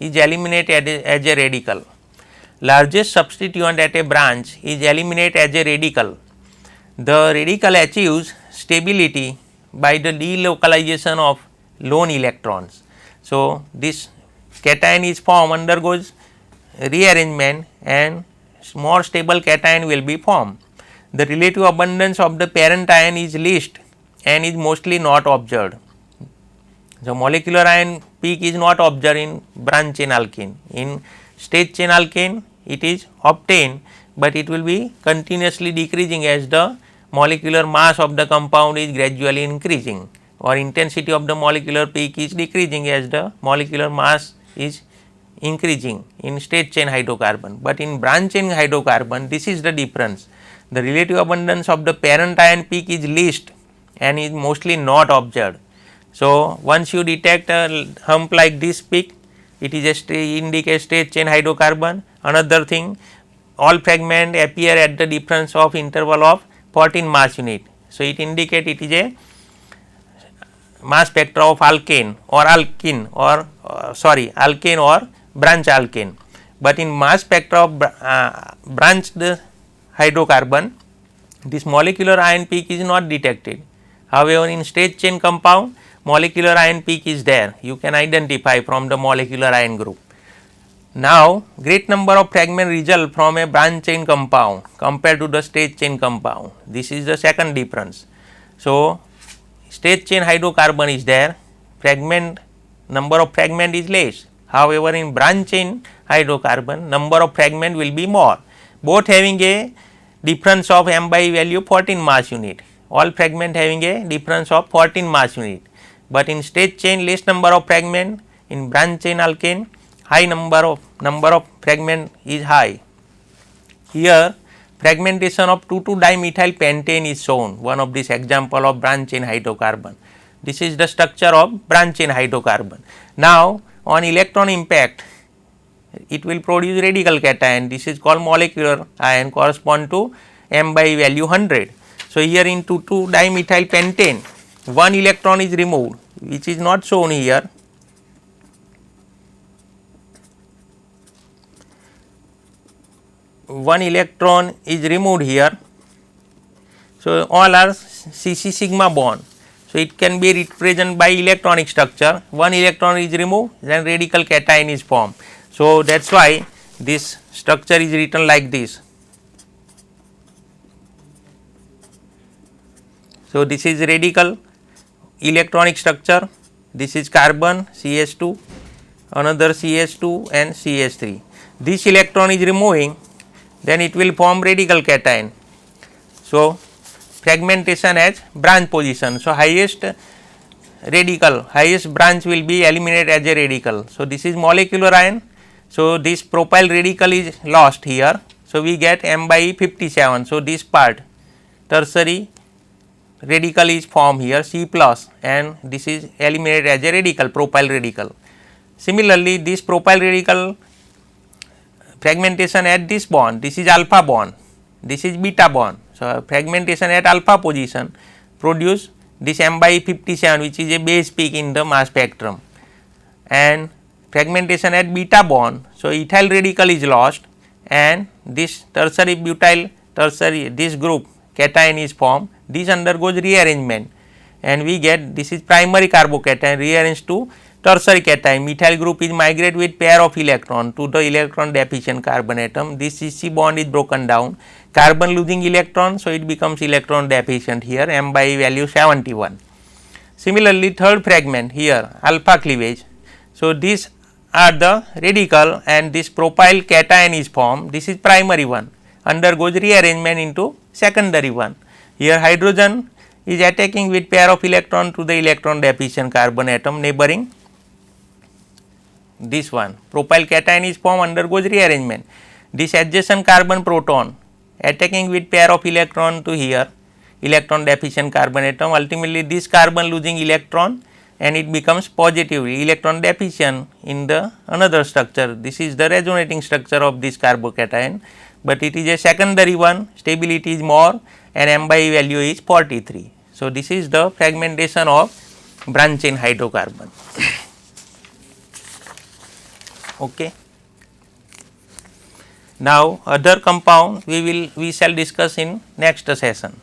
is eliminated as a radical. Largest substituent at a branch is eliminated as a radical. The radical achieves stability by the delocalization of lone electrons. So, this cation is formed, undergoes rearrangement and more stable cation will be formed. The relative abundance of the parent ion is least and is mostly not observed. The molecular ion peak is not observed in branch chain alkane. In stage chain alkane it is obtained, but it will be continuously decreasing as the molecular mass of the compound is gradually increasing, or intensity of the molecular peak is decreasing as the molecular mass is increasing in stage chain hydrocarbon. But in branch chain hydrocarbon, this is the difference. The relative abundance of the parent ion peak is least and is mostly not observed. So, once you detect a hump like this peak, it is a indicate stage chain hydrocarbon. Another thing, all fragment appear at the difference of interval of 14 mass unit. So, it indicate it is a mass spectra of alkane or alkene or alkane or branch alkane. But in mass spectra of branched hydrocarbon, this molecular ion peak is not detected. However, in stage chain compound, molecular ion peak is there, you can identify from the molecular ion group. Now, great number of fragment result from a branch chain compound compared to the stage chain compound. This is the second difference. So, stage chain hydrocarbon is there, fragment number of fragment is less. However, in branch chain hydrocarbon number of fragment will be more, both having a difference of m by value 14 mass unit, all fragment having a difference of 14 mass unit. But in stage chain less number of fragment, in branch chain alkane high number of fragment is high. Here fragmentation of 2,2-dimethyl pentane is shown, one of this example of branch chain hydrocarbon. This is the structure of branch chain hydrocarbon. Now, on electron impact it will produce radical cation, this is called molecular ion, correspond to m by value 100. So, here in 2,2-dimethyl pentane one electron is removed, which is not shown here. One electron is removed here. So, all are CC sigma bond. So, it can be represented by electronic structure. One electron is removed, then radical cation is formed. So, that is why this structure is written like this. So, this is radical electronic structure, this is carbon CH2, another CH2 and CH3. This electron is removing, then it will form radical cation. So, fragmentation as branch position. So, highest branch will be eliminated as a radical. So, this is molecular ion. So, this propyl radical is lost here. So, we get m by 57. So, this part tertiary radical is formed here C plus, and this is eliminated as a radical, propyl radical. Similarly, this propyl radical fragmentation at this bond, this is alpha bond, this is beta bond. So, fragmentation at alpha position produce this m by 57, which is a base peak in the mass spectrum, and fragmentation at beta bond. So, ethyl radical is lost and this tertiary butyl this group cation is formed, this undergoes rearrangement and we get this is primary carbocation rearranged to tertiary cation. Methyl group is migrate with pair of electron to the electron deficient carbon atom. This CC bond is broken down, carbon losing electron, so it becomes electron deficient here, m by value 71. Similarly, third fragment here alpha cleavage. So, these are the radical and this propyl cation is formed, this is primary one, undergoes rearrangement into secondary one. Here hydrogen is attacking with pair of electron to the electron deficient carbon atom neighboring this one. Propyl cation is formed, undergoes rearrangement. This adjacent carbon proton attacking with pair of electron to here electron deficient carbon atom, ultimately this carbon losing electron and it becomes positive electron deficient in the another structure. This is the resonating structure of this carbocation, but it is a secondary one, stability is more and m by value is 43. So, this is the fragmentation of branch chain hydrocarbon. Okay. Now other compound we shall discuss in next session.